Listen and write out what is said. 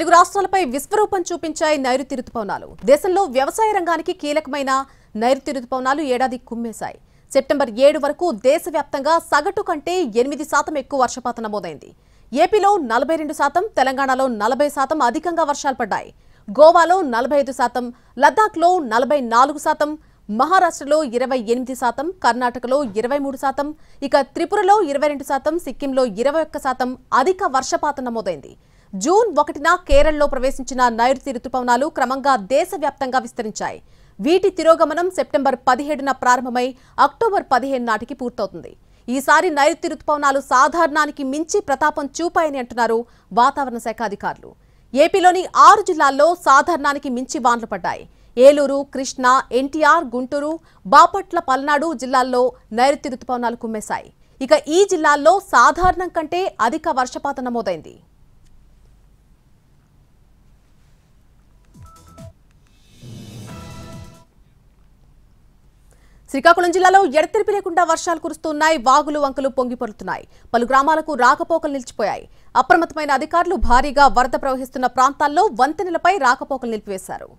తెలుగు రాష్ట్రాలపై విశ్వరూపం చూపించాయి నైరుతి రుతుపవనాలు. దేశంలో వ్యవసాయ రంగానికి కీలకమైన నైరుతి రుతుపవనాలు ఏడాది కుమ్మేశాయి. సెప్టెంబర్ 7 వరకు దేశవ్యాప్తంగా సగటు కంటే 8% ఎక్కువ వర్షపాతం నమోదైంది. ఏపీలో 42%, తెలంగాణలో 40% అధికంగా వర్షాలు పడ్డాయి. గోవాలో 45%, లద్దాఖ్లో 44%, మహారాష్ట్రలో 28%, కర్ణాటకలో 23%, ఇక త్రిపురలో 22%, సిక్కింలో 21% అధిక వర్షపాతం నమోదైంది. జూన్ 1న కేరళలో ప్రవేశించిన నైరుతి రుతుపవనాలు క్రమంగా దేశవ్యాప్తంగా విస్తరించాయి. వీటి తిరోగమనం సెప్టెంబర్ 17న ప్రారంభమై అక్టోబర్ 15 నాటికి పూర్తవుతుంది. ఈసారి నైరుతి రుతుపవనాలు సాధారణానికి మించి ప్రతాపం చూపాయని అంటున్నారు వాతావరణ శాఖ అధికారులు. ఏపీలోని 6 జిల్లాల్లో సాధారణానికి మించి వానలు పడ్డాయి. ఏలూరు, కృష్ణా, ఎన్టీఆర్, గుంటూరు, బాపట్ల, పల్నాడు జిల్లాల్లో నైరుతి రుతుపవనాలు కుమ్మేశాయి. ఇక ఈ జిల్లాల్లో సాధారణం కంటే అధిక వర్షపాతం నమోదైంది. శ్రీకాకుళం జిల్లాలో ఎడతెరిపి లేకుండా వర్షాలు కురుస్తున్నాయి. వాగులు వంకలు పొంగిపొరుతున్నాయి. పలు గ్రామాలకు రాకపోకలు నిలిచిపోయాయి. అప్రమత్తమైన అధికారులు భారీగా వరద ప్రవహిస్తున్న ప్రాంతాల్లో వంతెనలపై రాకపోకలు నిలిపివేశారు.